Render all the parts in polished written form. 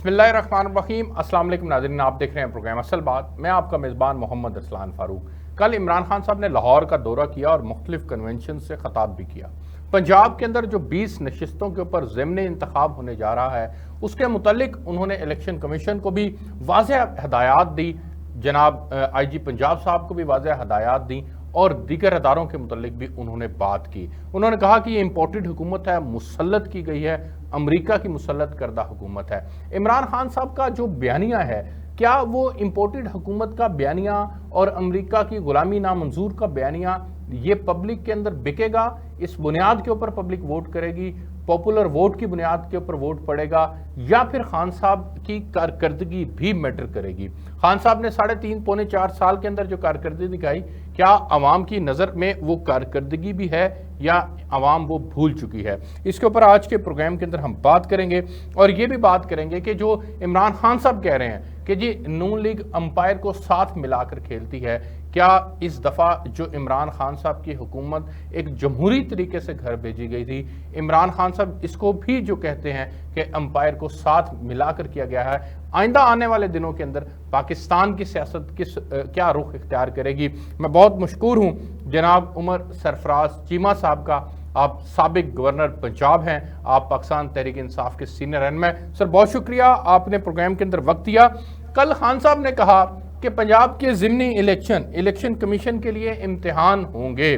बिस्मिल्लाहिर्रहमानिर्रहीम। अस्सलाम वालेकुम नाज़रीन, आप देख रहे हैं प्रोग्राम असल बात। मैं आपका मेज़बान मोहम्मद असलान फ़ारूक। कल इमरान खान साहब ने लाहौर का दौरा किया और मुख्तलिफ कन्वेंशन से ख़ताब भी किया। पंजाब के अंदर जो 20 नशिस्तों के ऊपर ज़िमनी इंतखाब होने जा रहा है उसके मुतल्लिक उन्होंने इलेक्शन कमीशन को भी वाज़ेह हदायत दी, जनाब IG पंजाब साहब को भी वाज़ेह हदायत दी और दीगर अदारों के मुतल्लिक भी उन्होंने बात की। उन्होंने कहा कि ये इम्पोर्टेड हुकूमत है, मुसल्लत की गई है, अमरीका की मुसल्लत करदा हुकूमत है। इमरान खान साहब का जो बयानिया है, क्या वो इम्पोर्टेड हुकूमत का बयानिया और अमरीका की गुलामी नामंजूर का बयानिया ये पब्लिक के अंदर बिकेगा? इस बुनियाद के ऊपर पब्लिक वोट करेगी, पॉपुलर वोट की बुनियाद के ऊपर वोट पड़ेगा, या फिर खान साहब की कारकर्दगी भी मैटर करेगी? खान साहब ने 3.5 पौने 4 साल के अंदर जो कारकर्दगी दिखाई, क्या आवाम की नज़र में वो कारकर्दगी भी है या आवाम वो भूल चुकी है? इसके ऊपर आज के प्रोग्राम के अंदर हम बात करेंगे और ये भी बात करेंगे कि जो इमरान खान साहब कह रहे हैं कि जी नून लीग अंपायर को साथ मिलाकर खेलती है, क्या इस दफ़ा जो इमरान खान साहब की हुकूमत एक जमहूरी तरीके से घर भेजी गई थी, इमरान खान साहब इसको भी जो कहते हैं कि अंपायर को साथ मिलाकर किया गया है, आइंदा आने वाले दिनों के अंदर पाकिस्तान की सियासत क्या रुख इख्तियार करेगी? मैं बहुत मशकूर हूँ जनाब उमर सरफराज चीमा साहब का। आप साबिक गवर्नर पंजाब हैं, आप पाकिस्तान तहरीक इंसाफ के सीनियर रहनुमा। सर बहुत शुक्रिया, आपने प्रोग्राम के अंदर वक्त दिया। कल खान साहब ने कहा कि पंजाब के ज़िमनी इलेक्शन कमीशन के लिए इम्तिहान होंगे।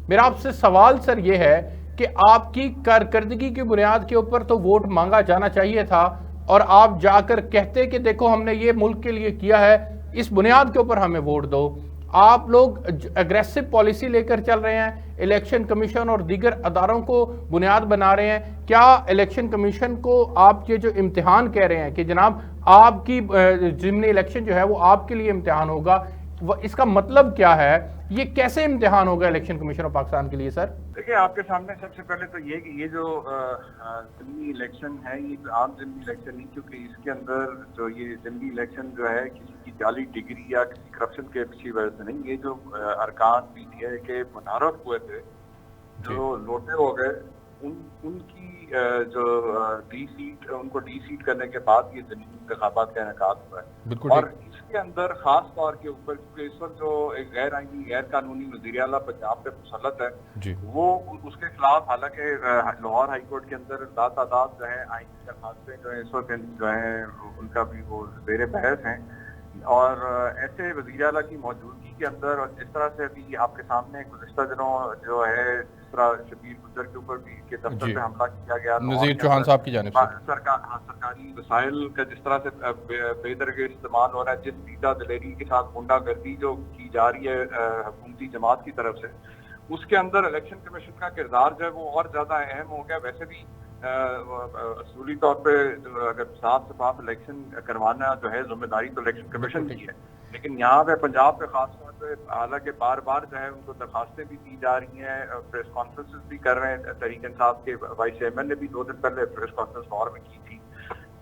मेरा आपसे सवाल सर ये है कि आपकी कारकर्दगी की बुनियाद के ऊपर तो वोट मांगा जाना चाहिए था और आप जाकर कहते कि देखो हमने ये मुल्क के लिए किया है, इस बुनियाद के ऊपर हमें वोट दो। आप लोग एग्रेसिव पॉलिसी लेकर चल रहे हैं, इलेक्शन कमीशन और दीगर अदारों को बुनियाद बना रहे हैं। क्या इलेक्शन कमीशन को आप ये जो इम्तिहान कह रहे हैं कि जनाब आपकी ज़िमनी इलेक्शन जो है वो आपके लिए इम्तिहान होगा, इसका मतलब क्या है? ये कैसे इम्तिहान होगा इलेक्शन कमीशन ऑफ पाकिस्तान के लिए? सर देखिए, आपके सामने सबसे पहले तो ये कि ये जो ज़िमनी इलेक्शन है ये आम ज़िमनी इलेक्शन नहीं, क्योंकि इसके अंदर जो ये ज़िमनी इलेक्शन जो है किसी की जाली डिग्री या किसी करप्शन के पीछे वजह से नहीं। ये जो अरकान PTA के मुनारफ हुए थे, जो लोटे हो गए, उनकी जो उनको डी सीट करने के बाद ये ज़िमनी इंतखाबात का इनेकाद हुआ है। और इसके अंदर खास तौर के ऊपर क्योंकि इस वक्त जो एक गैर आईनी गैर कानूनी वज़ीर आला पंजाब पे मुसल्लत है, वो उसके खिलाफ हालांकि लाहौर हाई कोर्ट के अंदर तादाद जो है आईनी दरखास्तें जो है इस वक्त जो है उनका भी वो ज़ेर बहस हैं। और ऐसे वज़ीर आला की मौजूदगी के अंदर और जिस तरह से अभी आपके सामने गुज़िश्ता दिनों जो है जिस तरह शबीर गुजर के ऊपर भी के दफ्तर पे हमला किया गया, नज़ीर चौहान साहब की जानिब से सरकारी वसाइल का जिस तरह से बेदरगे इस्तेमाल हो रहा है, जिस सीधा दिलेरी के साथ गुंडागर्दी जो की जा रही है हुकूमती जमात की तरफ से, उसके अंदर इलेक्शन कमीशन का किरदार जो है वो और ज्यादा अहम हो गया। वैसे भी असूली तौर पे अगर साफ शफाफ इलेक्शन करवाना जो है जिम्मेदारी तो इलेक्शन कमीशन की है, लेकिन यहाँ पे पंजाब पे खास तौर पे हालांकि बार बार जो है उनको दरखास्तें भी दी जा रही हैं, प्रेस कॉन्फ्रेंसेस भी कर रहे हैं। तहरीक इंसाफ के वाइस चेयरमैन ने भी 2 दिन पहले प्रेस कॉन्फ्रेंस लाहौर में की थी।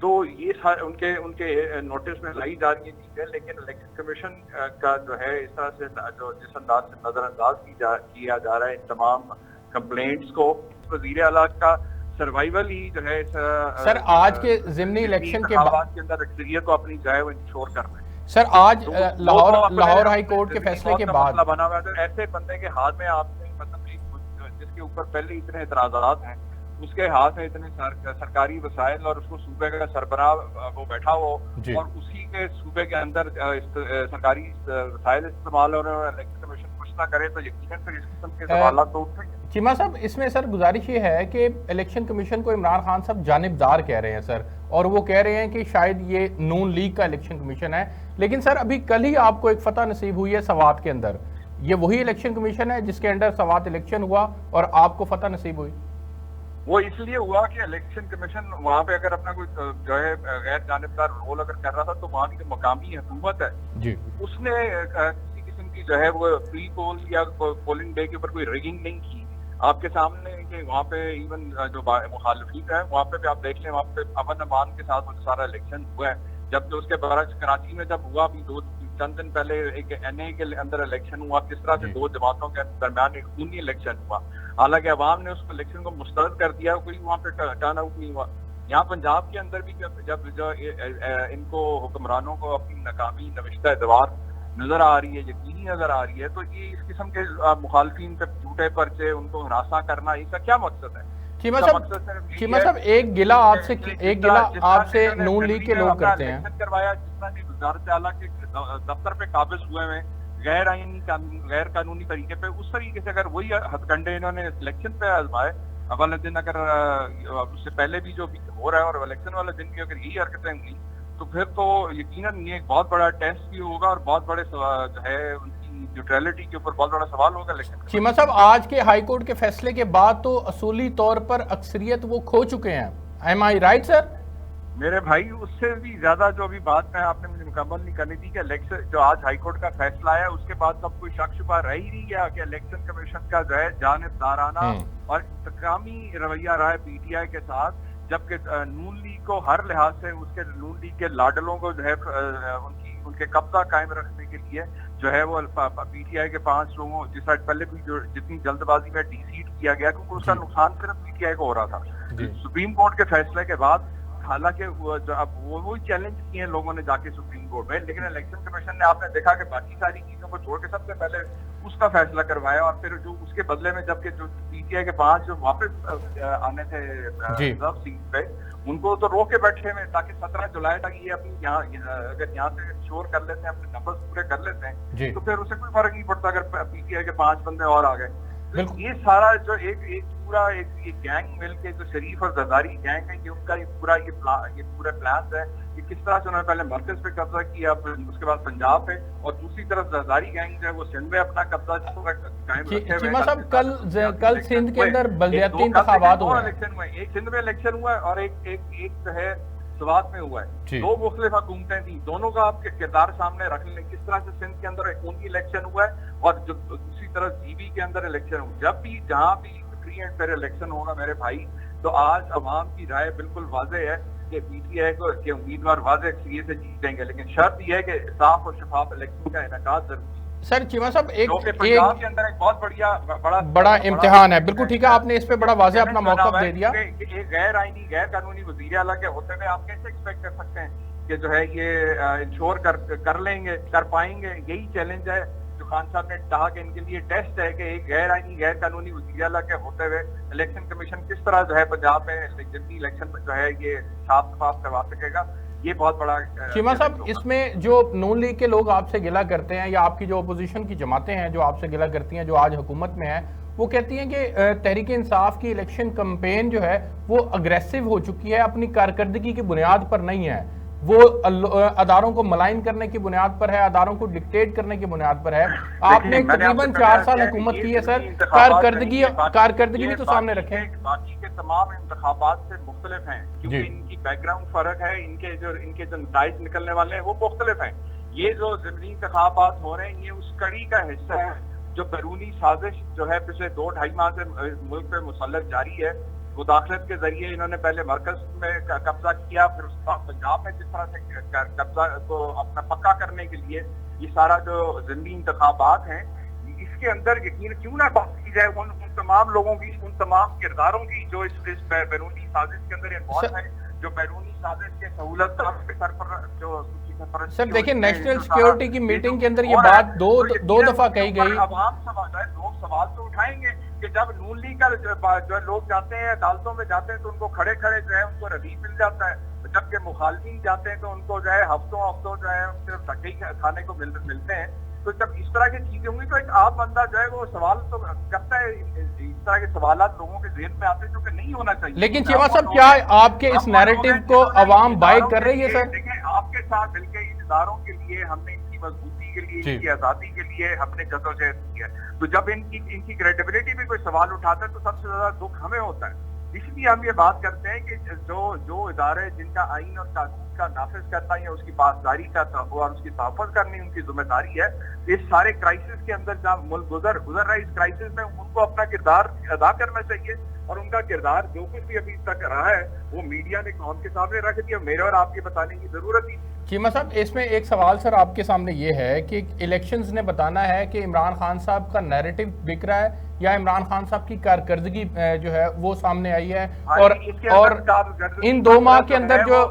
तो ये उनके नोटिस में लाई जा रही है चीजें, लेकिन इलेक्शन कमीशन का जो है इस तरह से जो जिस अंदाज से नजरअंदाज किया जा रहा है इन तमाम कंप्लेंट्स को, वज़ीर आला का सर्वाइवल ही जो है सर आज के ज़िमनी इलेक्शन के बाद के अंदर अक्सरियत को अपनी जो है वो इंश्योर कर रहे हैं। सर आज लाहौर हाई कोर्ट के फैसले के बाद बना हुआ है, तो ऐसे बंदे के हाथ में आपने मतलब जिसके ऊपर पहले इतने एतराज़ात हैं, उसके हाथ में इतने सरकारी वसाइल और उसको सूबे का सरबराह वो बैठा हो और उसी के सूबे के अंदर सरकारी वसाइल इस्तेमाल हो रहे हैं, इलेक्शन कमीशन कुछ ना करे तो यकीनन फिर इस किस्म के सवाल तो उठेंगे। चीमा साहब, इसमें सर गुजारिश ये है कि इलेक्शन कमीशन को इमरान खान साहब जानिबदार कह रहे हैं सर, और वो कह रहे हैं कि शायद ये नून लीग का इलेक्शन कमीशन है, लेकिन सर अभी कल ही आपको एक फतह नसीब हुई है सवात के अंदर। ये वही इलेक्शन कमीशन है जिसके अंडर सवात इलेक्शन हुआ और आपको फतह नसीब हुई? वो इसलिए हुआ कि इलेक्शन कमीशन वहाँ पे अगर अपना कोई जो है गैर जानिबदार रोल अगर कर रहा था, तो वहाँ की जो मकामी हुकूमत है जी, उसने किसी किस्म की जो है वो प्री पोल या पोलिंग डे के ऊपर कोई रिगिंग नहीं की। आपके सामने कि वहाँ पे इवन जो मुखालिफिन है वहाँ पे भी आप देख लें, वहाँ पे अमन अमान के साथ वो सारा इलेक्शन हुआ है। जबकि उसके बरक्स कराची में जब हुआ अभी चंद दिन पहले एक NA के अंदर इलेक्शन हुआ, किस तरह से 2 जमातों के दरमियान एक खूनी इलेक्शन हुआ। हालांकि अवाम ने उसको इलेक्शन को मुस्तरद कर दिया, कोई वहाँ पे टर्न आउट नहीं हुआ। यहाँ पंजाब के अंदर भी जब जो इनको हुक्मरानों को अपनी नाकामी नविश्ता एतवार नजर आ रही है, यकीनी नजर आ रही है, तो ये इस किस्म के मुखालफिन पे झूठे पर्चे, उनको हरासा करना, इसका क्या मकसद है? चीमा इसका साहब, मकसद सिर्फ यही चीमा है साहब, एक गिला आपसे नून लीग के लोग करते हैं। इलेक्शन करवाया, जितना भी वजारत आला के दफ्तर पे काबिज हुए हैं गैर आईनी गैर कानूनी तरीके पे, उस तरीके से अगर वही हथकंडे इन्होंने इलेक्शन पे आजमाए, वाले दिन अगर उससे पहले भी जो भी हो रहा है और इलेक्शन वाले दिन भी अगर यही हरकतें हुई, तो फिर तो यकीनन ये एक बहुत बड़ा टेस्ट भी होगा और बहुत बड़े जो है उनकी न्यूट्रलिटी के ऊपर बहुत बड़ा सवाल होगा इलेक्शन। चीमा साहब, आज के हाई कोर्ट के फैसले के बाद तो असूली तौर पर अक्सरियत वो खो चुके हैं, एम आई राइट सर? मेरे भाई, उससे भी ज्यादा जो अभी बात है आपने मुझे मुकम्मल नहीं करनी थी कि इलेक्शन जो आज हाई कोर्ट का फैसला आया उसके बाद सब कोई शक शुबा रह ही नहीं गया कि इलेक्शन कमीशन का जो है जानिबदाराना और इंतकामी रवैया रहा है पीटीआई के साथ, जबकि नून लीग को हर लिहाज से उसके नून लीग के लाडलों को जो है उनके कब्जा कायम रखने के लिए जो है वो पीटीआई के 5 लोगों जिस पहले भी जो जितनी जल्दबाजी में डीसीट किया गया, क्योंकि उसका नुकसान सिर्फ पीटीआई को हो रहा था। सुप्रीम कोर्ट के फैसले के बाद हालांकि अब वो चैलेंज किए हैं लोगों ने जाके सुप्रीम कोर्ट में, लेकिन इलेक्शन कमीशन ने आपने देखा कि बाकी सारी चीजों को छोड़ के सबसे पहले उसका फैसला करवाया, और फिर जो उसके बदले में जबकि जो पीटीआई के 5 जो वापस आने थे रिजर्व सीट पे, उनको तो रोक के बैठे हुए ताकि 17 जुलाई तक ये अपनी अगर यहाँ से इंश्योर कर लेते हैं, अपने नंबर्स पूरे कर लेते हैं, तो फिर उससे कोई फर्क नहीं पड़ता अगर पीटीआई के 5 बंदे और आ गए। तो ये सारा जो एक पूरा एक गैंग मिल के जो शरीफ और जरदारी गैंग है, ये उनका ये पूरा प्लान है कि किस तरह से उन्होंने पहले मरकज पे कब्जा किया, उसके बाद पंजाब पे, और दूसरी तरफ जरदारी गैंग जो है वो सिंध में अपना कब्जा कायम रखे हुए। चीमा साहब, कल सिंध के अंदर बलदियाती इंतखाबात हुए, एक सिंध में इलेक्शन हुआ है और एक जो है स्वात में हुआ है। 2 मुख्तलिफ हुकूमतें थी, दोनों का आपके किरदार सामने रख लें, किस तरह से सिंध के अंदर खूनी इलेक्शन हुआ है और जो दूसरी तरफ जीबी के अंदर इलेक्शन हुआ। जब भी जहां भी फ्री एंड फेयर इलेक्शन होगा मेरे भाई, तो आज अवाम की राय बिल्कुल वाज़ेह है कि पीटीआई के उम्मीदवार वाज़ेह अक्सरियत से जीतेंगे, लेकिन शर्त यह है कि साफ और शफाफ इलेक्शन का इनेकाद जरूरी। सर चीमा साहब, पंजाब के अंदर एक बहुत बड़ा इम्तिहान है, बिल्कुल ठीक है, आपने इस पे बड़ा वाज़ेह अपना मौक़िफ़ दे दिया। एक गैर आईनी गैर कानूनी वज़ीर आला के होते हुए आप कैसे एक्सपेक्ट कर सकते हैं कि जो है ये इंश्योर कर लेंगे, कर पाएंगे? यही चैलेंज है जो खान साहब ने कहा कि इनके लिए टेस्ट है कि एक गैर आईनी गैर कानूनी वज़ीर आला के होते हुए इलेक्शन कमीशन किस तरह जो है पंजाब में जितनी इलेक्शन जो है ये साफ शफाफ करवा सकेगा। ये बहुत बड़ा चीमा साहब, इसमें जो नून लीग के लोग आपसे गिला करते हैं या आपकी जो अपोजिशन की जमातें हैं जो आपसे गिला करती हैं, जो आज हुकूमत में है, वो कहती हैं कि तहरीक इंसाफ की इलेक्शन कैंपेन जो है वो अग्रेसिव हो चुकी है, अपनी कारकर्दगी की बुनियाद पर नहीं है, वो अदारों को मलाइन करने की बुनियाद पर है, अदारों को डिक्टेट करने की बुनियाद पर है। आपने तकरीबन 4 साल हुकूमत की है सर, कारकर्दगी भी तो सामने रखें। बाकी के तमाम इंतखाबात से मुख्तलिफ हैं, क्योंकि इनकी बैकग्राउंड फर्क है, इनके जो नताइज निकलने वाले हैं वो मुख्तलिफ हैं। ये जो ज़मीनी इंतखाबात हो रहे हैं ये उस कड़ी का हिस्सा है जो बैरूनी साजिश जो है पिछले 2-2.5 माह से मुल्क पे मुसल्लत जारी है। मुदाखलत के जरिए इन्होंने पहले मरकज में कब्जा किया, फिर उसके बाद पंजाब में जिस तरह से कब्जा को अपना पक्का करने के लिए ये सारा जो ज़मीनी इंतखाबात हैं, इसके अंदर यकीन क्यों ना बात की जाए उन तमाम लोगों की, उन तमाम किरदारों की जो इस बैरूनी साजिश के अंदर इन्वॉल्व है, जो बैरूनी साजिश के सहूलत के सर पर जो सर देखिए, नेशनल सिक्योरिटी की मीटिंग के अंदर ये बात दो दफा कही गई। अवाम लोग सवाल तो उठाएंगे कि जब नून लीग का जो लोग जाते हैं अदालतों में जाते हैं तो उनको खड़े खड़े जो है उनको रिलीफ मिल जाता है, जबकि मुखालिफिन जाते हैं तो उनको जो है हफ्तों जो है सिर्फ धक्के खाने को मिलते हैं। तो जब इस तरह की चीजें होंगी तो एक आम बंदा जो है वो सवाल तो करता है, इस तरह के सवालात लोगों के ज़हन में आते हैं जो कि नहीं होना चाहिए। लेकिन चीमा साहब, क्या आपके इस नैरेटिव को अवाम बाय कर रही है? सर देखिए, आपके साथ मिलकर इन इदारों के लिए हमने इनकी मजबूती के लिए, इनकी आजादी के लिए हमने जद्दोजहद की है, तो जब इनकी क्रेडिबिलिटी में कोई सवाल उठाता है तो सबसे ज्यादा दुख हमें होता है। इसलिए हम ये बात करते हैं कि जो इदारे जिनका आईन और कानून का नाफिज करना है, उसकी पासदारी का और उसकी तहफ़्फ़ुज़ करनी उनकी जिम्मेदारी है। इस सारे क्राइसिस के अंदर जहाँ मुल्क गुजर रहा है, इस क्राइसिस में उनको अपना किरदार अदा करना चाहिए, और उनका किरदार जो कुछ भी अभी तक रहा है वो मीडिया ने कौम के सामने रख दिया। मेरे और आपके बताने की जरूरत ही चीमा साहब, इसमें एक सवाल सर आपके सामने ये है कि इलेक्शंस ने बताना है कि इमरान खान साहब का नैरेटिव बिक रहा है या इमरान खान साहब की कारकर्दगी जो है वो सामने आई है, और इन 2 माह के अंदर जो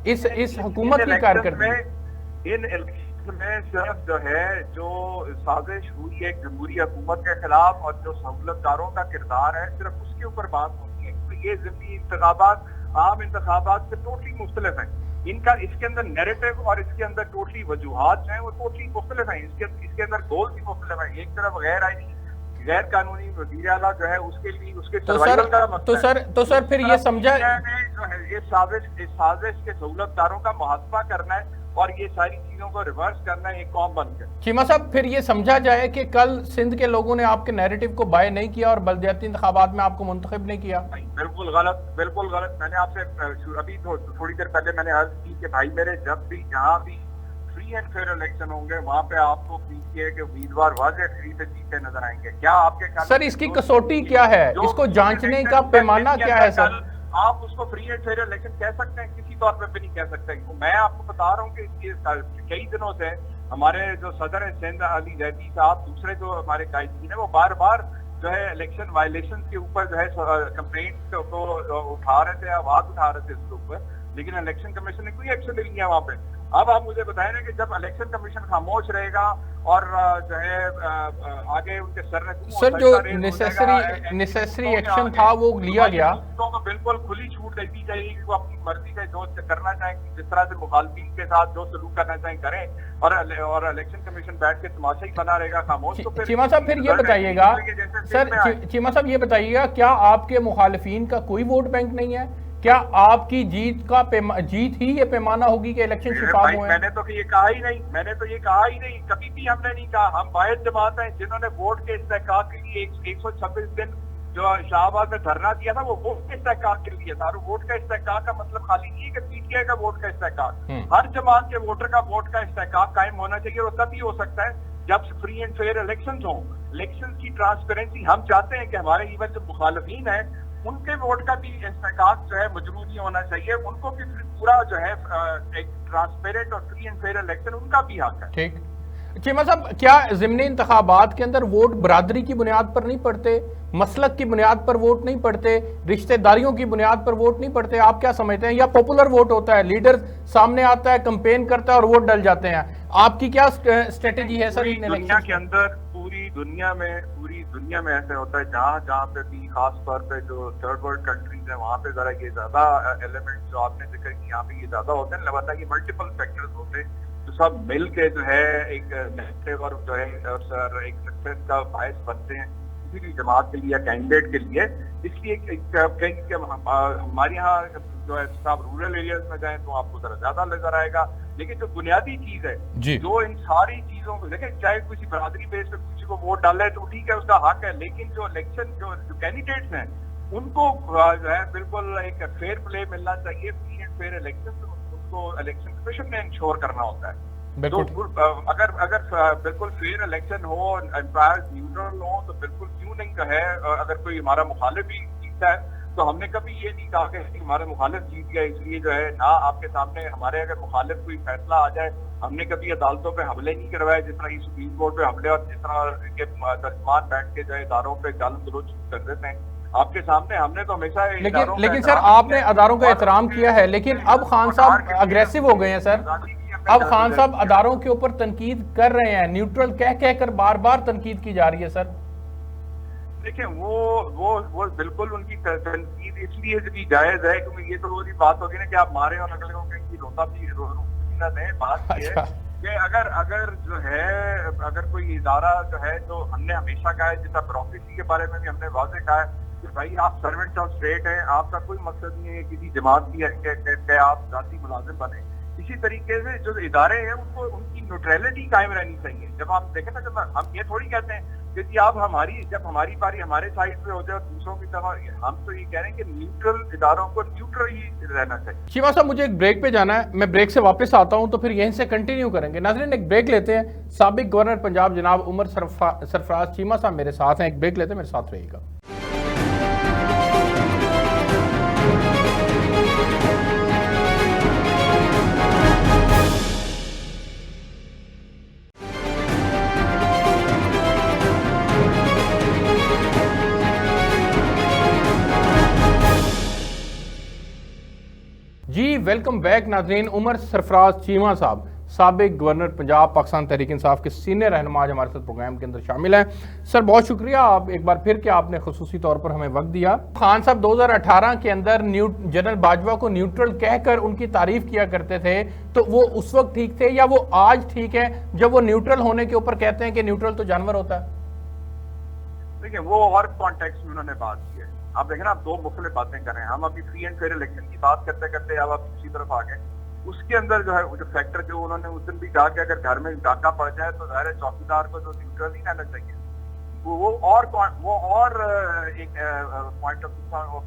इस हुकूमत की कारकर्दगी, इन इलेक्शन में सिर्फ जो है जो साजिश हुई है जमहूरी हुकूमत के खिलाफ और जो सहूलतकारों का किरदार है, सिर्फ उसके ऊपर बात होती है। तो ये ज़िमनी इंतखाबात आम इंतखाबात से टोटली मुख्तलिफ है। इनका इसके अंदर नैरेटिव और इसके अंदर टोटली वजूहात जो है वो टोटली मुख्तलिफ है। इसके अंदर गोल भी मुख्तलिफ है। एक तरफ गैर आईनी गैर कानूनी वज़ीर आला जो है उसके लिए उसके सर्वाइवल का मसला तो सर फिर ये समझा जो है ये साजिश के सहूलतकारों का मुहासबा करना है और ये सारी चीजों को रिवर्स करना है एक कौम बनकर। चीमा साहब, फिर ये समझा जाए कि कल सिंध के लोगों ने आपके नैरेटिव को बाय नहीं किया और बल्दियाती इंतखाबात में आपको मुंतखब नहीं किया? बिल्कुल गलत, बिल्कुल गलत। मैंने आपसे अभी थोड़ी देर पहले मैंने अर्ज की कि भाई मेरे जब भी जहाँ भी फ्री एंड फेयर इलेक्शन होंगे वहाँ पे आपको पीसीए के उम्मीदवार वाज़ेह फ्री से जीते नजर आएंगे। क्या आपके सर इसकी कसौटी क्या है, इसको जांचने का पैमाना क्या है सर? आप उसको फ्री एंड फेयर इलेक्शन कह सकते हैं, किसी तौर पे भी नहीं कह सकते। मैं आपको बता रहा हूँ कि कई दिनों से हमारे जो सदर है सिंध अली जैदी साहब, दूसरे जो हमारे कायदीन है, वो बार बार जो है इलेक्शन वायलेशन के ऊपर जो है कंप्लेंट को उठा रहे थे, आवाज उठा रहे थे इसके ऊपर, लेकिन इलेक्शन कमीशन ने कोई एक्शन नहीं लिया वहाँ पे। अब आप मुझे बताएं ना कि जब इलेक्शन कमीशन खामोश रहेगा और जो है आगे उनके सर जो नेसेसरी एक्शन था वो लिया गया, तो बिल्कुल खुली छूट देती चाहिए कि वो अपनी मर्जी का जो करना चाहें, जिस तरह से मुखालफिन के साथ जो सलूक करना चाहें करें, और इलेक्शन कमीशन बैठ के तमाशा ही बना रहेगा खामोश। तो चीमा साहब फिर ये बताइएगा सर, चीमा साहब ये बताइएगा, क्या आपके मुखालिफिन का कोई वोट बैंक नहीं है? क्या आपकी जीत ही ये पैमाना होगी कि इलेक्शन शिफाफ हुए? मैंने तो ये कहा ही नहीं, कभी भी हमने नहीं कहा। हम वाहिद जमात हैं जिन्होंने वोट के इस्तेहकाक के लिए 126 दिन जो शाहबाद में धरना दिया था वो वोट के इस्तेहकाक के लिए था। और वोट का इस्तेहकाक का मतलब खाली नहीं है कि पीटीआई का वोट का इस्तेहकाक, हर जमात के वोटर का वोट का इस्तेहकाक कायम होना चाहिए। और तभी हो सकता है जब फ्री एंड फेयर इलेक्शन हो, इलेक्शन की ट्रांसपेरेंसी। हम चाहते हैं कि हमारे इवन जो मुखालिफिन है उनके वोट का भी इस्तेहकाक जो है मजबूती होना चाहिए, उनको भी पूरा जो है एक ट्रांसपेरेंट और फ्री एंड फेयर इलेक्शन उनका भी हक है। ठीक। चीमा साहब, क्या ज़िमनी इंतखाबात के अंदर वोट बरादरी की बुनियाद पर नहीं पड़ते, मसलक की बुनियाद पर वोट नहीं पड़ते, रिश्तेदारियों की बुनियाद पर वोट नहीं पड़ते? आप क्या समझते हैं? या पॉपुलर वोट होता है, लीडर सामने आता है, कैंपेन करता है और वोट डल जाते हैं? आपकी क्या स्ट्रेटेजी है सर इन दुनिया के अंदर? पूरी दुनिया में ऐसे होता है, जहाँ पे भी खास तौर पे जो थर्ड वर्ल्ड कंट्रीज है वहाँ पे जरा ये ज्यादा एलिमेंट जो आपने जिक्र की यहाँ पे ये ज्यादा होते हैं। लगता है ये मल्टीपल फैक्टर्स होते हैं जो सब मिल के जो है एक नेगेटिव और जो है और सर एक सक्सेस का बायस बनते हैं किसी भी जमात के लिए या कैंडिडेट के लिए। इसलिए हमारे यहाँ जो है आप रूरल एरियाज में जाएं तो आपको जरा ज्यादा नजर आएगा। लेकिन जो बुनियादी चीज है जो इन सारी चीजों को देखें, चाहे किसी बरादरी बेस पे किसी को वोट डाले तो ठीक है, उसका हक है, लेकिन जो इलेक्शन जो कैंडिडेट्स हैं उनको जो है बिल्कुल एक फेयर प्ले मिलना चाहिए। फ्री एंड फेयर इलेक्शन उनको इलेक्शन कमीशन ने इंश्योर करना होता है। तो अगर बिल्कुल फेयर इलेक्शन हो, एम्पायर्स न्यूट्रल हो, तो बिल्कुल क्यों नहीं कहे अगर कोई हमारा मुखालिफ भी जीतता है तो हमने कभी ये नहीं कहा कि हमारे मुखालिफ जीत गया इसलिए जो है ना आपके सामने हमारे अगर मुखालिफ कोई फैसला आ जाए, हमने कभी अदालतों पे हमले नहीं करवाए जिस तरह सुप्रीम कोर्ट पे हमले और जिस तरह के तर्जमान बैठ के जो है इदारों पे गाल गलोच कर देते हैं आपके सामने। हमने तो हमेशा लेकिन सर आपने अदारों का एहतराम किया है, लेकिन अब खान साहब अग्रेसिव हो गए हैं सर। अब खान साहब अदारों के ऊपर तनकीद कर रहे हैं, न्यूट्रल कह कर बार बार तनकीद की जा रही है सर। देखिए वो बिल्कुल उनकी तनकीद इसलिए भी जायज है क्योंकि ये तो वो बात होगी ना कि आप मारे और अगले को कहीं रोता भी ना दें। बात ये है कि अगर जो है अगर कोई इदारा जो है तो हमने हमेशा कहा है, जैसा ब्यूरोक्रेसी के बारे में भी हमने वाज़ेह कहा है कि भाई आप सर्वेंट ऑफ स्टेट हैं, आपका कोई मकसद नहीं है किसी जमात की के आप जाती मुलाजिम बने। इसी तरीके से जो इदारे हैं उनको उनकी न्यूट्रलिटी कायम रहनी चाहिए। जब आप देखें ना, जब हम ये थोड़ी कहते हैं कि आप जब हमारी बारी हमारे साइड पे हो जाए और दूसरों की तरह, हम तो ये कह रहे हैं कि न्यूट्रल इदारों को न्यूट्रल ही रहना चाहिए। चीमा साहब मुझे एक ब्रेक पे जाना है, मैं ब्रेक से वापस आता हूं तो फिर यहीं से कंटिन्यू करेंगे। नाज़रीन एक ब्रेक लेते हैं। साबिक गवर्नर पंजाब जनाब उमर सरफराज चीमा साहब मेरे साथ हैं, एक ब्रेक लेते हैं, मेरे साथ रहिएगा। वेलकम बैक नाजरीन। उमर सरफराज चीमा साहब, साबिक गवर्नर पंजाब, पाकिस्तान तहरीक इंसाफ के सीनियर रहनुमा आज हमारे साथ प्रोग्राम के अंदर शामिल हैं। सर बहुत शुक्रिया आप एक बार फिर कि आपने खुसूसी तौर पर हमें वक्त दिया। खान साहब 2018 के अंदर जनरल बाजवा को न्यूट्रल कहकर उनकी तारीफ किया करते थे, तो वो उस वक्त ठीक थे या वो आज ठीक है जब वो न्यूट्रल होने के ऊपर कहते हैं कि न्यूट्रल तो जानवर होता है? देखिए वो और कॉन्टेक्स्ट में उन्होंने बात की है। आप देखें ना, आप दो मुख्तलिफ बातें कर रहे हैं। हम अभी फ्री एंड फेयर इलेक्शन की बात करते करते अब आप दूसरी तरफ आ गए। उसके अंदर जो है वो जो फैक्टर जो उन्होंने उस दिन भी कहा कि अगर घर में डाका पड़ जाए तो जाहिर है चौकीदार को तो न्यूट्रल ही रहना चाहिए। वो और एक पॉइंट ऑफ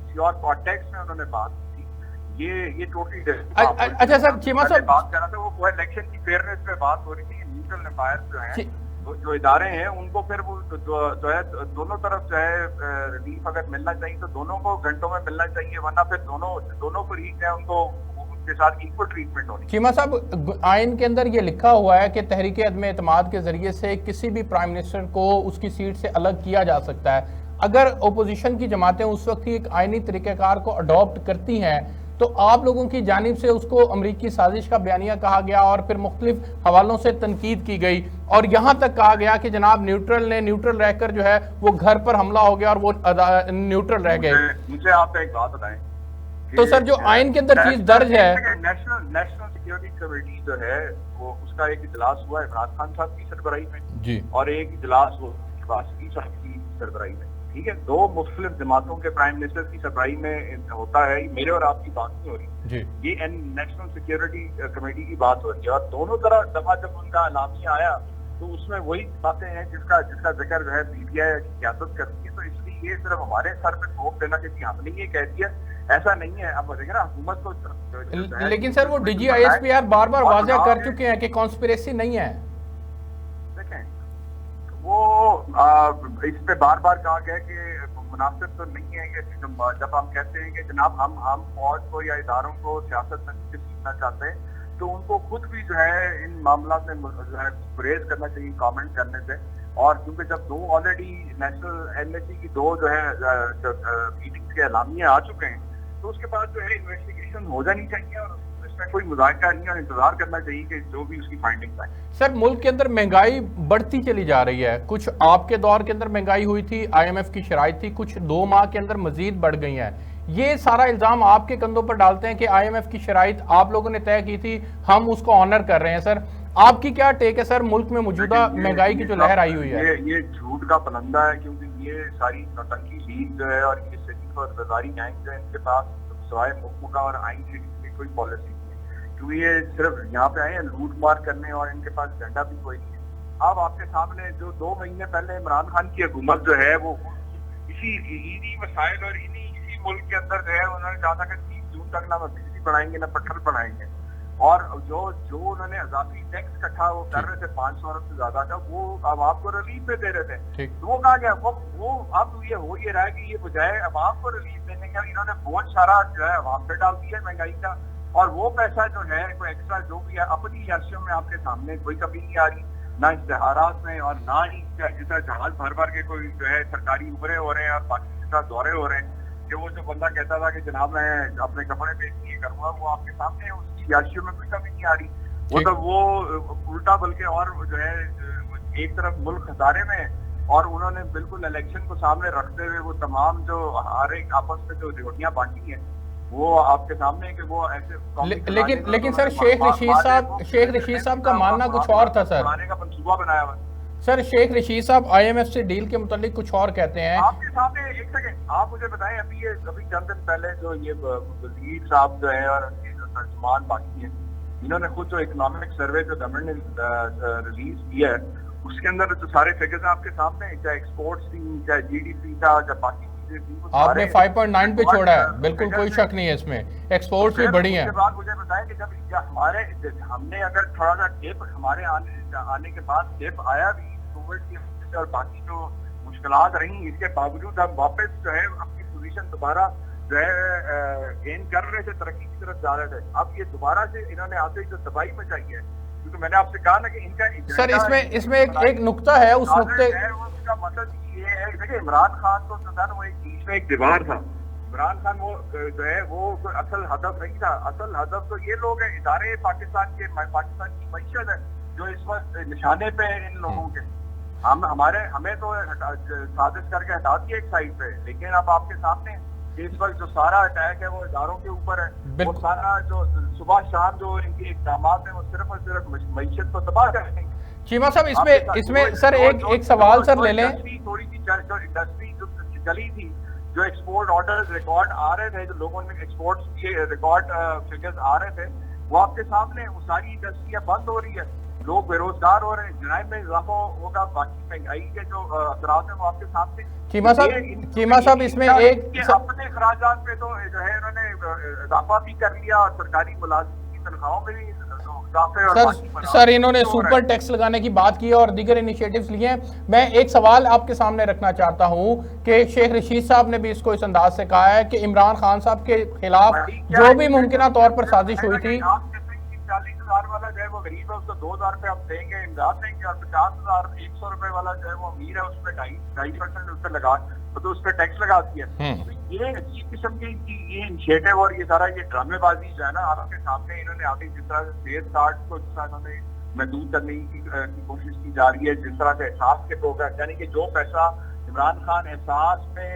व्यू और कॉन्टेक्स्ट में उन्होंने बात की। ये टोटली अच्छा सर, चीमा साहब बात कर रहा था वो इलेक्शन की फेयरनेस पे बात हो रही थी। न्यूट्रल एम्पायर जो है जो इदारे हैं उनको फिर वो जो है दोनों तरफ जो है रिलीफ अगर मिलना चाहिए तो दोनों को घंटों में मिलना चाहिए, वरना फिर दोनों को रीच है उनको उनके साथ इक्वल ट्रीटमेंट होनी। चीमा साहब आइन के अंदर ये लिखा हुआ है कि तहरीक अदम एतमाद के जरिए से किसी भी प्राइम मिनिस्टर को उसकी सीट से अलग किया जा सकता है। अगर ओपोजिशन की जमातें उस वक्त ही एक आइनी तरीक़ेकार को अडॉप्ट करती हैं तो आप लोगों की जानिब से उसको अमरीकी साजिश का बयानिया कहा गया और फिर मुख्तलिफ हवालों से तनकीद की गई और यहाँ तक कहा गया कि जनाब न्यूट्रल रहकर जो है वो घर पर हमला हो गया और वो न्यूट्रल रह गए। मुझे आप एक बात बताएं तो सर जो आइन के अंदर चीज दर्ज है, नेशनल सिक्योरिटी कमेटी जो है वो उसका एक इजलास हुआ इमरान खान साहब की सरबराही में जी, और एक इजलास हुआ वाजपेयी साहब की सरबराही में। ठीक है, दो मुख्तलिफ जमातों के प्राइम मिनिस्टर की सरबराही में होता है। मेरे और आपकी बात नहीं हो रही, ये नेशनल सिक्योरिटी कमेटी की बात हो रही है। और दोनों तरह दफा जब उनका एलामिया आया तो उसमें वही बातें हैं जिसका जिक्र जो है पीटीआई की क्यादत करती है। तो इसलिए ये सिर्फ हमारे सर पे थोप देना कि हमने ये कह दिया, ऐसा नहीं है। अब देखें ना हुकूमत को, लेकिन सर वो DGISPR बार वाज़ेह कर चुके हैं कि कॉन्स्पिरेसी नहीं है। वो इस पे बार कहा गया कि मुनासिब तो नहीं है कि जब हम कहते हैं कि जनाब हम फौज को या इदारों को सियासत में सीखना चाहते हैं तो उनको खुद भी जो है इन मामला में जो है गुरेज करना चाहिए कमेंट करने से। और क्योंकि जब दो ऑलरेडी नेशनल NSC की दो जो है मीटिंग्स के एलामिया आ चुके हैं तो उसके बाद जो है इन्वेस्टिगेशन हो जानी चाहिए और इसमें कोई मुज़ाहिरा नहीं और इंतजार करना चाहिए कि जो भी उसकी फाइंडिंग्स आए। सर मुल्क के अंदर महंगाई बढ़ती चली जा रही है। कुछ आपके दौर के अंदर महंगाई हुई थी, IMF की शराइत थी, कुछ 2 माह के अंदर मजीद बढ़ गई है। ये सारा इल्जाम आपके कंधों पर डालते हैं कि IMF की शराइत आप लोगों ने तय की थी, हम उसको ऑनर कर रहे हैं। सर आपकी क्या टेक है सर मुल्क में मौजूदा महंगाई की जो लहर आई हुई है? ये झूठ का पलंदा है, क्योंकि ये सारी नौटंकी लीग जो है और ये सिटी और बाजारी गैंग जो है इनके पास सवाए मुक्का और आइन की कोई पॉलिसी नहीं है, क्योंकि ये सिर्फ यहाँ पे आए हैं लूट मार करने और इनके पास एजेंडा भी कोई नहीं है। अब आपके सामने जो 2 महीने पहले इमरान खान की हुकूमत जो है वो इन्हीं मसाइल और इसी मुल्क के अंदर जो है उन्होंने कहा था कि 30 जून तक ना बिजली बढ़ाएंगे ना पेट्रोल बढ़ाएंगे। और जो उन्होंने अजाफी टैक्स इकट्ठा वो कर रहे थे 500 अरब से ज्यादा का, वो अब आपको रिलीफ पे दे रहे थे। तो वो कहा गया वो अब ये हो ये रहा है कि ये बजाय अब आपको रिलीफ देने का इन्होंने बहुत सारा जो है वहां पे डाल दिया महंगाई का। और वो पैसा जो है कोई एक्स्ट्रा जो भी है अपनी याशियों में आपके सामने कोई कमी नहीं आ रही, ना इश्तेहारात में और ना ही जितना जहाज भर के कोई जो है सरकारी उमरे हो रहे हैं और पाकिस्तान दौरे हो रहे हैं कि वो जो बंदा कहता था कि जनाब मैं अपने कपड़े बेच दिए करूंगा, वो आपके सामने उसकी याशियों में कोई कमी नहीं आ रही। वो तो वो उल्टा बल्कि और जो है एक तरफ मुल्क खसारे में और उन्होंने बिल्कुल इलेक्शन को सामने रखते हुए वो तमाम जो हर एक आपस में जो रोटियां बांटी हैं वो आपके सामने कि वो ऐसे लेकिन सर शेख रशीद साहब का मानना कुछ और था सर, बनाने का मंसूबा बनाया हुआ। सर शेख रशीद साहब IMF से डील के मुतालिक कुछ और कहते हैं। आपके सामने एक सेकंड आप मुझे बताएं, अभी चंद दिन पहले जो ये वजीर साहब जो है और उनके जो तर्जुमान बाकी हैं इन्होंने खुद जो इकोनॉमिक सर्वे जो गवर्नमेंट ने रिलीज किया है उसके अंदर जो सारे फिगर्स आपके सामने, चाहे एक्सपोर्ट्स थी, चाहे GDP था, चाहे बाकी चीजें थी, आपने 5.9 पे छोड़ा है, बिल्कुल कोई शक नहीं है इसमें, एक्सपोर्ट्स भी बढ़ी हैं। मुझे बताएं कि जब हमने अगर थोड़ा सा डिप हमारे आने के बाद डिप आया भी कोविड की और बाकी जो मुश्किलात रही, इसके बावजूद हम वापस जो है अपनी पोजीशन दोबारा जो है गेन कर रहे थे, तरक्की की तरफ जा रहे थे। अब ये दोबारा से इन्होंने आते ही जो तबाही मचाई है, क्योंकि मैंने आपसे कहा ना कि इनका सर इसमें एक नुक्ता है, उस नुक्ते उसका मतलब ये है, देखिए इमरान खान तो वो एक बीच में एक दीवार था इमरान खान वो जो है वो असल हदफ नहीं था। असल हदफ तो ये लोग हैं, इदारे पाकिस्तान की मईशत है जो इस वक्त निशाने पे है इन लोगों के। हमें तो साजिश करके हटा दिया एक साइड पे, लेकिन अब आपके सामने इस वक्त जो सारा अटैक है वो इदारों के ऊपर है। वो सारा जो सुबह शाम जो इनके इकदाम है वो सिर्फ और सिर्फ मईशत को तबाह करेंगे। चीमा साहब, इसमें सर एक सवाल सर ले लें। थोड़ी सी जो इंडस्ट्री जो चली थी, जो एक्सपोर्ट ऑर्डर रिकॉर्ड आ रहे थे, जो लोगों ने एक्सपोर्ट के रिकॉर्ड फिगर्स आ रहे थे, वो आपके सामने वो सारी इंडस्ट्रियां बंद हो रही है, लोग बेरोजगार हो रहे हैं, जराइम में इजाफा होगा, बाकी महंगाई के जो असरात है वो आपके सामने। चीमा साहब इसमें एक अपने अखराजात पे तो जो है इन्होंने इजाफा भी कर लिया और सरकारी मुलाजिम की तनख्वाहों में भी सर इन्होंने सुपर टैक्स लगाने की बात की और दीगर इनिशिएटिव्स लिए हैं। मैं एक सवाल आपके सामने रखना चाहता हूं कि शेख रशीद साहब ने भी इसको इस अंदाज से कहा है कि इमरान खान साहब के खिलाफ जो भी मुमकिन तौर पर साजिश हुई थी। 40,000 वाला जो है वो गरीब है, उसको 2,000 रुपए हम देंगे, इमदाद देंगे, और 50,000 100 रुपए वाला जो है वो अमीर है, उस पर 2.5% उस पर लगा तो उस पर टैक्स लगा दिया। तो ये अजीब किस्म की ये इनिशिएटिव और ये सारा ये ड्रामेबाजी जो है ना आपके सामने इन्होंने आगे जिस तरह से सेहत कार्ड को जिस तरह इन्होंने महदूद करने की कोशिश की जा रही है, जिस तरह से एहसास के प्रोग्राम, यानी कि जो पैसा इमरान खान एहसास में,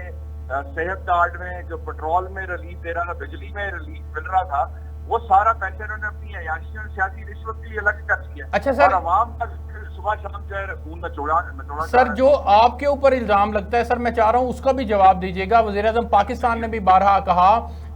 सेहत कार्ड में, जो पेट्रोल में रिलीफ दे रहा था, बिजली में रिलीफ मिल रहा था, वो सारा पैसे इन्होंने अपनी अयाशी और सियासी रिश्वत की अलग कर दिया। अच्छा सर, अवाम का सुबह शाम जो है खून नचोड़ा सर जो आपके ऊपर इल्जाम लगता है सर, मैं चाह रहा हूं उसका भी जवाब दीजिएगा। वज़ीर-ए-आज़म पाकिस्तान ने भी बारहा कहा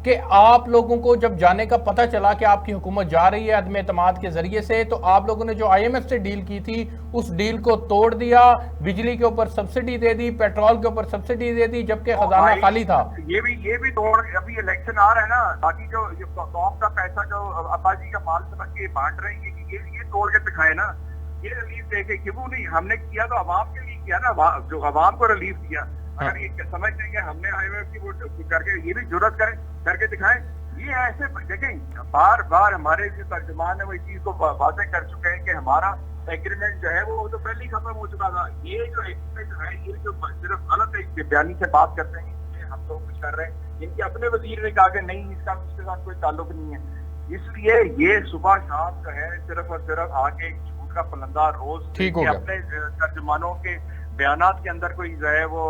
कि आप लोगों को जब जाने का पता चला कि आपकी हुकूमत जा रही है अदम एतमाद के जरिए से, तो आप लोगों ने जो IMF से डील की थी उस डील को तोड़ दिया, बिजली के ऊपर सब्सिडी दे दी, पेट्रोल के ऊपर सब्सिडी दे दी, जबकि खजाना खाली था। ये भी तोड़, अभी इलेक्शन आ रहा है ना, ताकि जो कौम का पैसा जो अब्बा जी का माल समझ के बांट रहे हैं, ये तोड़ के दिखाए ना, ये रिलीफ दे के क्यों नहीं, हमने किया तो अवाम के लिए किया ना, जो अवाम को रिलीफ दिया। अगर ये समझ लेंगे हमने IMF की वो करके, ये भी जरूरत करें करके दिखाएं। ये ऐसे देखें, बार बार हमारे जो तर्जुमान है वो इस चीज को वाज़ेह कर चुके हैं कि हमारा एग्रीमेंट जो है वो तो पहले ही खत्म हो चुका था। ये जो एग्रीमेंट जो है, ये जो सिर्फ गलत एक बयानी से बात करते हैं, हम लोग कुछ कर रहे हैं, इनके अपने वजीर ने कहा कि नहीं, इसका उसके साथ कोई ताल्लुक नहीं है। इसलिए ये सुबह शाम जो है सिर्फ और सिर्फ आगे झूठ का फलंदा रोज अपने तर्जुमानों के बयानात के अंदर कोई जो है वो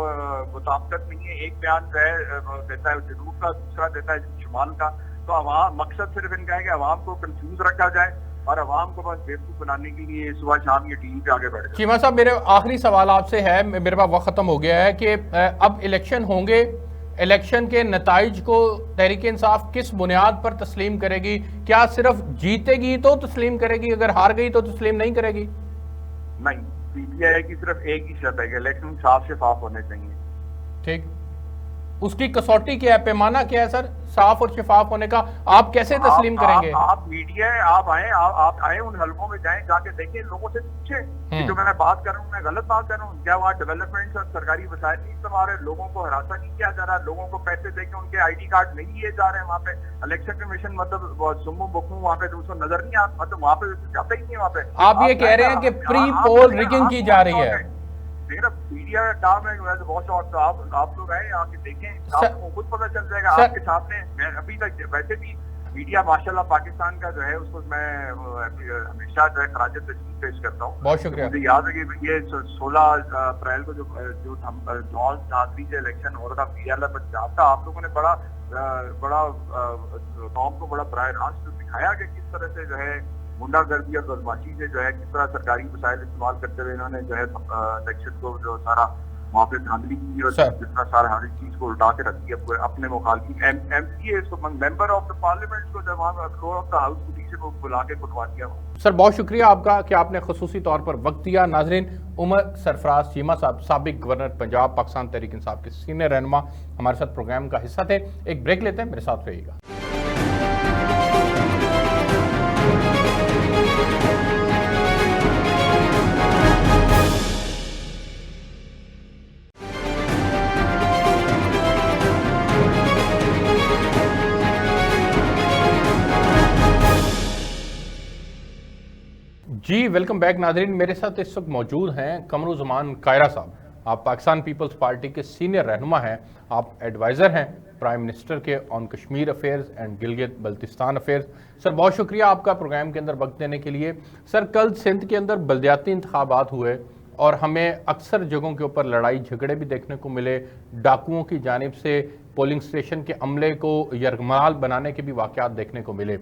मुताबिकत नहीं है। एक बयान जो है देता है जनूब का, दूसरा देता है शुमाल का। तो अवाम, मकसद सिर्फ इनका है कि अवाम को कंफ्यूज रखा जाए और अवाम को बस बेवकूफ बनाने के लिए सुबह शाम ये टीवी पे आगे बढ़ जाए। चीमा साहब, मेरे आखिरी सवाल आपसे है, मेरे पास वक्त खत्म हो गया है, कि अब इलेक्शन होंगे, इलेक्शन के नताइज को तहरीक इंसाफ किस बुनियाद पर तस्लीम करेगी? क्या सिर्फ जीतेगी तो तस्लीम करेगी, अगर हार गई तो तस्लीम नहीं करेगी? नहीं, PTI की सिर्फ एक ही शर्त है कि इलेक्शन साफ शफाफ होने चाहिए। ठीक, उसकी कसौटी क्या है, पैमाना क्या है सर साफ और शफाफ होने का? आप कैसे तस्लीम करेंगे? आप मीडिया है, आप आए उन हलकों में जाएं, जाके देखें, लोगों से पूछें जो मैं बात कर रहा हूँ, मैं गलत बात कर रहा हूँ क्या? वहाँ डेवलपमेंट और सरकारी वसाइल नहीं इस्तेमाल रहे, लोगों को हरासा नहीं किया जा रहा, लोगों को पैसे देके उनके ID कार्ड नहीं लिए जा रहे हैं। वहाँ पे इलेक्शन कमीशन मतलब सुम्मू बुकू वहाँ पे उसको नजर नहीं आता, मतलब वहाँ पे जाता ही नहीं। वहाँ पे आप ये कह रहे हैं कि प्री पोल रिगिंग की जा रही है? मीडिया का काम है बहुत शॉर्ट, तो आप लोग आए, आके देखें, आपको खुद पता चल जाएगा आपके सामने। मैं अभी तक वैसे भी मीडिया माशाल्लाह पाकिस्तान का जो है उसको मैं हमेशा जो है खराज तस्लीम पेश करता हूँ। बहुत शुक्रिया। मुझे याद है कि ये 16 अप्रैल को जो जॉर्ज नाजरी से इलेक्शन हो रहा था PLA पंजाब का, आप लोगों ने बड़ा कौम को बड़ा बराह रास्त दिखाया कि किस तरह से जो है गुंडागर्दी और बदमाशी से जो है किस तरह सरकारी वसाइल इस्तेमाल करते हुए इन्होंने जो है इलेक्शन को जो सारा वहाँ पे धांधली की और जिस तरह सारा हर चीज को उल्टा के रखी है अपने मुखालफी MCA member of the parliament को जब वहाँ floor of the house police को बुला के कुटवा दिया। सर बहुत शुक्रिया आपका कि आपने खुसूसी तौर पर वक्त दिया। नाजरीन, उमर सरफराज चीमा साहब, साबिक गवर्नर पंजाब, पाकिस्तान तहरीक इंसाफ के सीनियर रहनुमा, हमारे साथ प्रोग्राम का हिस्सा थे। एक ब्रेक लेते हैं, मेरे साथ रहिएगा। जी वेलकम बैक नाजरीन, मेरे साथ इस वक्त मौजूद हैं कमरुज़्ज़मान कायरा साहब। आप पाकिस्तान पीपल्स पार्टी के सीनियर रहनुमा हैं, आप एडवाइज़र हैं प्राइम मिनिस्टर के on Kashmir affairs and Gilgit Baltistan affairs. Sir बहुत शुक्रिया आपका प्रोग्राम के अंदर वक्त देने के लिए। सर कल सिंध के अंदर बल्दियाती इंतखाबात हुए और हमें अक्सर जगहों के ऊपर लड़ाई झगड़े भी देखने को मिले, डाकुओं की जानिब से पोलिंग स्टेशन के अमले को यरगमाल बनाने के भी वाक़यात देखने को मिले।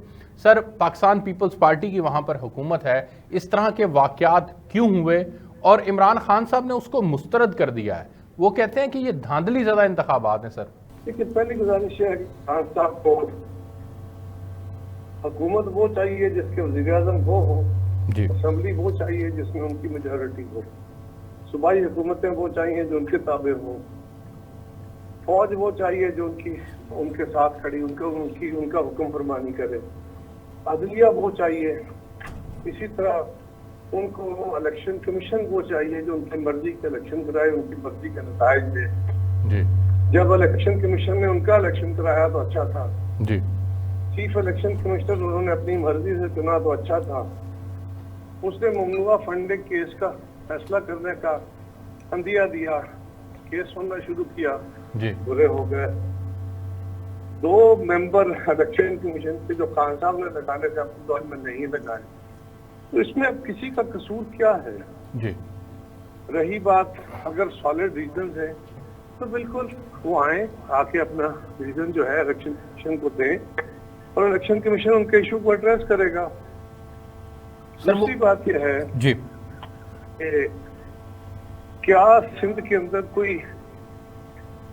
सर पाकिस्तान पीपल्स पार्टी की वहाँ पर हुकूमत है, इस तरह के वाक़यात क्यों हुए और इमरान खान साहब ने उसको मुस्तरद कर दिया है? वो कहते हैं कि ये धांधली ज़्यादा इंतखाबात हैं। सर देखिए, पहली गुजारिश है कि खान साहब को हुकूमत वो चाहिए जिसके वज़ीर-ए-आज़म वो हो, असेंबली वो चाहिए जिसमें उनकी मेजॉरिटी हो, सूबाई हुकूमतें वो चाहिए जो उनके ताबे हो, फौज वो चाहिए जो उनके साथ खड़ी उनका हुक्म फरमानी करे, अदलिया वो चाहिए, इसी तरह उनको इलेक्शन कमीशन वो चाहिए जो उनकी मर्जी के इलेक्शन कराए, उनकी मर्जी के नताइज दे। जब इलेक्शन कमीशन ने उनका इलेक्शन कराया तो अच्छा था जी। चीफ इलेक्शन कमिश्नर उन्होंने अपनी मर्जी से चुना तो अच्छा था। उसने ममनुआ फंडिंग केस का फैसला करने का अंदिया दिया, केस सुनना शुरू किया जी। बुरे हो गए। 2 मेंबर इलेक्शन कमीशन से जो खान साहब ने लगाने थे अपने दौर में नहीं लगाए, तो इसमें अब किसी का कसूर क्या है जी। रही बात अगर सॉलिड रीजन है तो बिल्कुल वो आए, आके अपना रीजन जो है इलेक्शन कमीशन को दें और इलेक्शन कमीशन उनके इशू को एड्रेस करेगा। दूसरी बात यह है जी कि क्या सिंध के अंदर कोई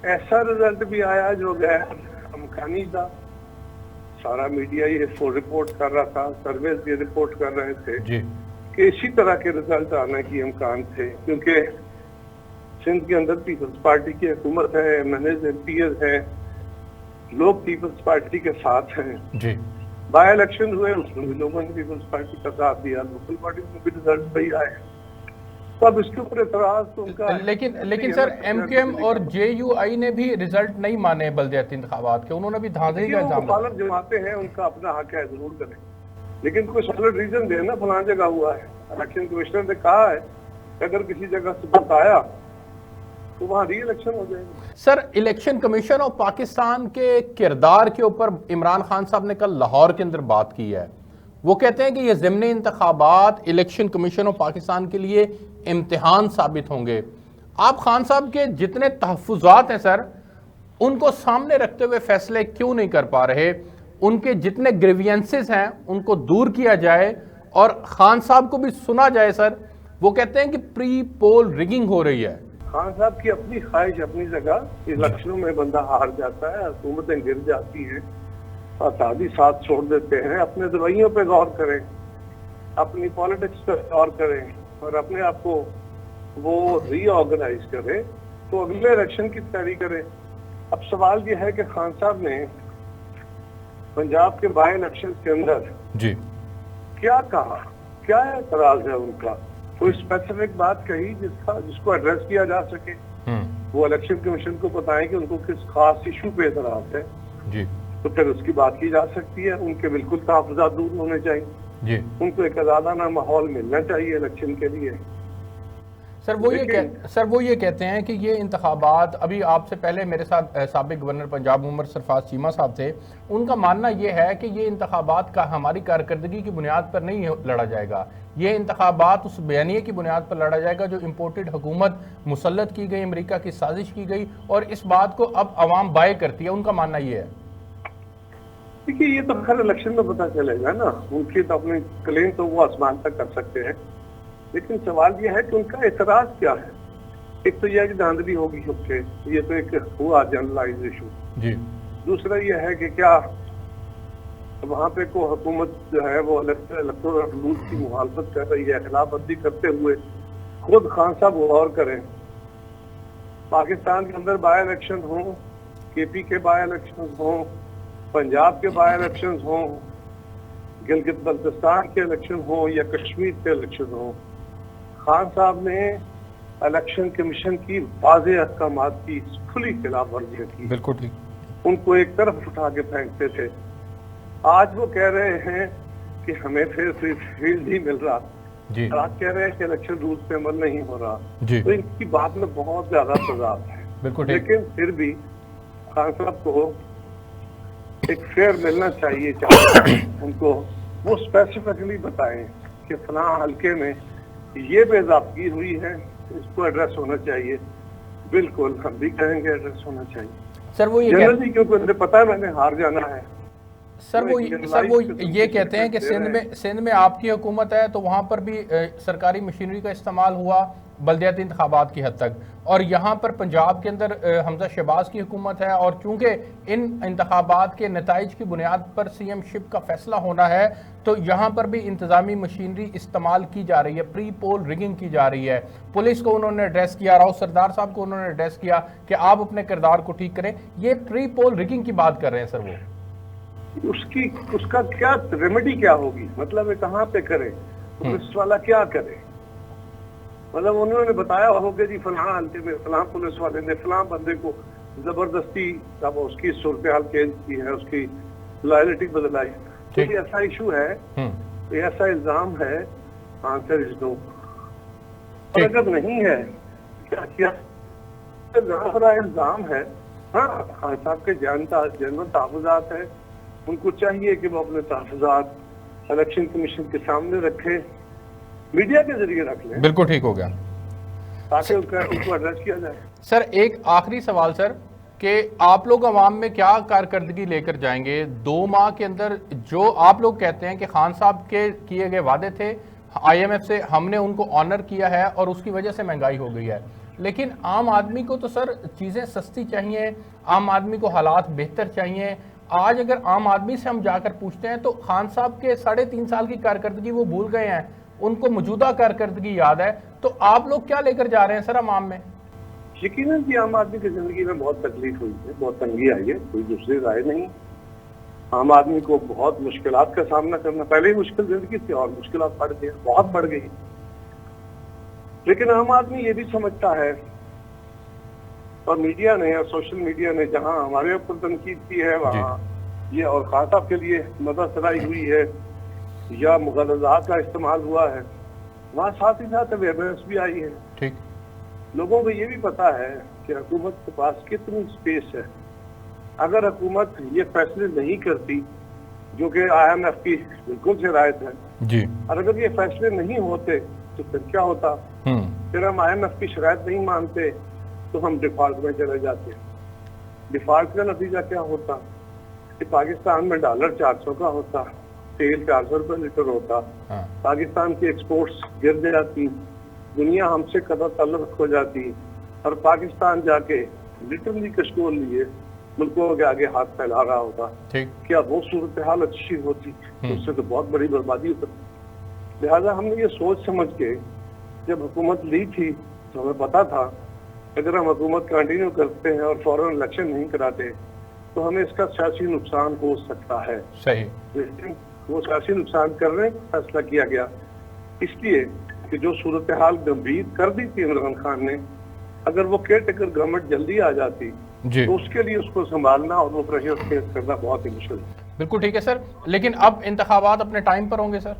ऐसा रिजल्ट भी आया जो गैर अमकानी था? सारा मीडिया ये रिपोर्ट कर रहा था, सर्वे ये रिपोर्ट कर रहे थे जी कि इसी तरह के रिजल्ट आने की इम्कान थे, क्योंकि सिंध के अंदर पीपल्स पार्टी की हुकूमत है, एमएनएज एमपीएस है, लोग पीपल्स पार्टी के साथ हैं जी। बाय इलेक्शन हुए उसमें भी लोगों ने पीपल्स पार्टी का साथ दिया, लोकल पार्टी में भी रिजल्ट सही आए। तो अब इसके ऊपर एतराज तो उनका लेकिन सर एमक्यूएम और जेयूआई ने भी रिजल्ट नहीं माने बल्दियाती इंतखाबात के, उन्होंने भी धांधली का इल्जाम लगाया। जमाते हैं उनका अपना हक है, जरूर करें, लेकिन कोई सॉलिड रीजन देना फलां जगह हुआ है। इलेक्शन कमिश्नर ने कहा है कि अगर किसी जगह से बताया तो वहाँ री इलेक्शन हो जाएगी। सर इलेक्शन कमीशन और पाकिस्तान के किरदार के ऊपर इमरान खान साहब ने कल लाहौर के अंदर बात की है। वो कहते हैं कि ये ज़िमनी इंतखाबात इलेक्शन कमीशन और पाकिस्तान के लिए इम्तिहान साबित होंगे। आप खान साहब के जितने तहफ़्फ़ुज़ात हैं सर, उनको सामने रखते हुए फैसले क्यों नहीं कर पा रहे? उनके जितने ग्रीवियंसेस हैं उनको दूर किया जाए और खान साहब को भी सुना जाए। सर वो कहते हैं कि प्री पोल रिगिंग हो रही है। खान साहब की अपनी ख्वाहिश अपनी जगह, इलेक्शनों में बंदा हार जाता है, हुकूमतें गिर जाती हैं, आजादी साथ छोड़ देते हैं। अपने रवैयों पे गौर करें, अपनी पॉलिटिक्स पे गौर करें और अपने आप को वो रीऑर्गेनाइज करें तो अगले इलेक्शन की तैयारी करें। अब सवाल ये है कि खान साहब ने पंजाब के बाई इलेक्शन के अंदर जी क्या कहा, क्या एतराज है उनका? कोई स्पेसिफिक बात कही जिसको एड्रेस किया जा सके? वो इलेक्शन कमीशन को बताएं कि उनको किस खास इशू पे एतराज है जी, तो फिर उसकी बात की जा सकती है। उनके बिल्कुल तहफ़्फ़ुज़ात दूर होने चाहिए जी। उनको एक आज़ादाना माहौल मिलना चाहिए इलेक्शन के लिए। सर वो ये कहते हैं कि ये इंतखाबात, अभी आपसे पहले मेरे साथ साबिक गवर्नर पंजाब उमर सरफराज चीमा साहब थे, उनका मानना ये है कि ये इंतखाबात का हमारी कारकर्दगी की बुनियाद पर नहीं लड़ा जाएगा, ये इंतखाबात उस बयानिए की बुनियाद पर लड़ा जाएगा जो इम्पोर्टेड हुकूमत मुसल्लत की गई, अमेरिका की साजिश की गई और इस बात को अब अवाम बाय करती है। उनका मानना ये है। देखिए ये तो हर इलेक्शन में पता चलेगा ना, उनकी तो अपनी क्लेम तो वो आसमान तक कर सकते हैं, लेकिन सवाल ये है कि उनका एतराज क्या है। एक तो यह कि धांधली होगी, ओके, ये तो एक हुआ जनरलाइज इशू जी। दूसरा ये है कि क्या वहाँ पे को हुकूमत जो है वो इलेक्टोरल रूल की मुखालफत कर रही है, खिलाफवर्जी करते हुए खुद खान साहब गौर करें। पाकिस्तान के अंदर बाय इलेक्शन हो, केपी के बाय इलेक्शन हो, पंजाब के बाय इलेक्शन हो, गिलगित बल्तिस्तान के इलेक्शन हो या कश्मीर के इलेक्शन हो, खान साहब ने इलेक्शन कमीशन की वाज़ेह अहकामात की खुली खिलाफ वर्जी की। बिल्कुल ठीक। उनको एक तरफ उठा के फेंकते थे। आज वो कह रहे हैं कि हमें फिर फील्ड ही मिल रहा जी। आज कह रहे हैं कि इलेक्शन रूल्स पे अमल नहीं हो रहा जी। तो इनकी बात में बहुत ज्यादा तजाद है। बिल्कुल। लेकिन फिर भी खान साहब को एक फेयर मिलना चाहिए, चाहे उनको वो स्पेसिफिकली बताएं कि फलां हल्के में ये बेज़ाब्तगी हुई है, इसको एड्रेस होना चाहिए। बिल्कुल, हम भी कहेंगे एड्रेस होना चाहिए सर। वो ये जनरली, क्योंकि मुझे पता है मैंने हार जाना है। सर वो ये कहते हैं कि सिंध में आपकी हुकूमत है, तो वहाँ पर भी सरकारी मशीनरी का इस्तेमाल हुआ बल्दियाती इंतखाबात की हद तक, और यहाँ पर पंजाब के अंदर हमजा शहबाज की हुकूमत है, और चूंकि इन इंतखाबात के नताइज की बुनियाद पर सीएम शिप का फैसला होना है, तो यहाँ पर भी इंतजामी मशीनरी इस्तेमाल की जा रही है, प्री पोल रिगिंग की जा रही है। पुलिस को उन्होंने एड्रेस किया, राउत सरदार साहब को उन्होंने एड्रेस किया कि आप अपने किरदार को ठीक करें। ये प्री पोल रिगिंग की बात कर रहे हैं सर। वो उसका क्या रेमेडी क्या होगी, मतलब ये कहाँ पे करे, पुलिस वाला क्या करे? मतलब उन्होंने बताया होगा जी फलां हल्के में फलां पुलिस वाले ने फलां बंदे को जबरदस्ती अब उसकी सूरत हाल चेंज की है, उसकी लॉयलिटी बदलाई, तो ये ऐसा इशू है, ये ऐसा इल्जाम है, आंसर इज नो। और अगर नहीं है, क्या किया इल्जाम है? हाँ, खान साहब के जनरल तहफ़्फ़ुज़ात है, उनको चाहिए कि वो अपने तहफ़्फ़ुज़ात इलेक्शन कमीशन के सामने रखे, मीडिया के जरिए रख लें। बिल्कुल ठीक हो गया, ताकि उनको एड्रेस किया जाए। सर एक आखिरी सवाल सर, कि आप लोग अवाम में क्या कारकर्दगी लेकर जाएंगे 2 माह के अंदर? जो आप लोग कहते हैं कि खान साहब के किए गए वादे थे IMF से, हमने उनको ऑनर किया है और उसकी वजह से महंगाई हो गई है, लेकिन आम आदमी को तो सर चीज़ें सस्ती चाहिए, आम आदमी को हालात बेहतर चाहिए। आज अगर आम आदमी से हम जाकर पूछते हैं तो खान साहब के 3.5 साल की कारकर्दगी वो भूल गए हैं, उनको मौजूदा कारकर्दगी याद है। तो आप लोग क्या लेकर जा रहे हैं सर अवाम में? यकीनन कि आम आदमी की जिंदगी में बहुत तकलीफ हुई है, बहुत तंगी आई है, कोई दूसरी राय नहीं। आम आदमी को बहुत मुश्किलात का सामना करना, पहले ही मुश्किल जिंदगी थी और मुश्किलात बढ़ गई, बहुत बढ़ गई। लेकिन आम आदमी ये भी समझता है, और मीडिया ने और सोशल मीडिया ने जहां हमारे ऊपर तनकीद की है, वहां ये और खान साहब के लिए मदद सराई हुई है या मुगलजात का इस्तेमाल हुआ है, वहाँ साथ ही साथ अवेयरनेस भी आई है। ठीक, लोगों को ये भी पता है कि हुकूमत के पास कितनी स्पेस है। अगर हुकूमत ये फैसले नहीं करती, जो कि IMF की बिल्कुल हिदायत है जी, और अगर ये फैसले नहीं होते तो फिर क्या होता? फिर हम IMF की शरायत नहीं मानते तो हम डिफॉल्ट में चले जाते। डिफॉल्ट का नतीजा क्या होता कि पाकिस्तान में डॉलर 400 का होता, तेल 400 रुपये लीटर होता, पाकिस्तान की एक्सपोर्ट्स गिर जाती, दुनिया हमसे कदर तल्लुक़ हो जाती, और पाकिस्तान जाके लिटरली कशकोल लिए मुल्कों के आगे हाथ फैला रहा होता। क्या वो सूरत हाल अच्छी होती? उससे तो बहुत बड़ी बर्बादी होती। लिहाजा हमने ये सोच समझ के जब हुकूमत ली थी तो हमें पता था अगर हम हुकूमत कंटिन्यू करते हैं और फौरन इलेक्शन नहीं कराते तो हमें इसका सियासी नुकसान हो सकता है। सही, लेकिन वो सियासी नुकसान करने का फैसला किया गया, इसलिए कि जो सूरत हाल गंभीर कर दी थी इमरान खान ने, अगर वो केयर टेकर गवर्नमेंट जल्दी आ जाती तो उसके लिए उसको संभालना और वो प्रेशर फेस करना बहुत ही मुश्किल है। बिल्कुल ठीक है सर, लेकिन अब इंतखाबात अपने टाइम पर होंगे सर?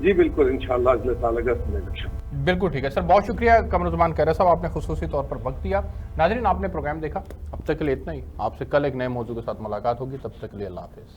जी बिल्कुल, इंशाअल्लाह अगले साल अगस्त में इलेक्शन। बिल्कुल ठीक है सर, बहुत शुक्रिया कमरुज़्ज़मान खैरा साहब, आपने खुसूसी तौर पर वक्त दिया। नाज़रीन, आपने प्रोग्राम देखा, अब तक के लिए इतना ही। आपसे कल एक नए मौजू के साथ मुलाकात होगी, तब तक के लिए अल्लाह हाफ़िज़।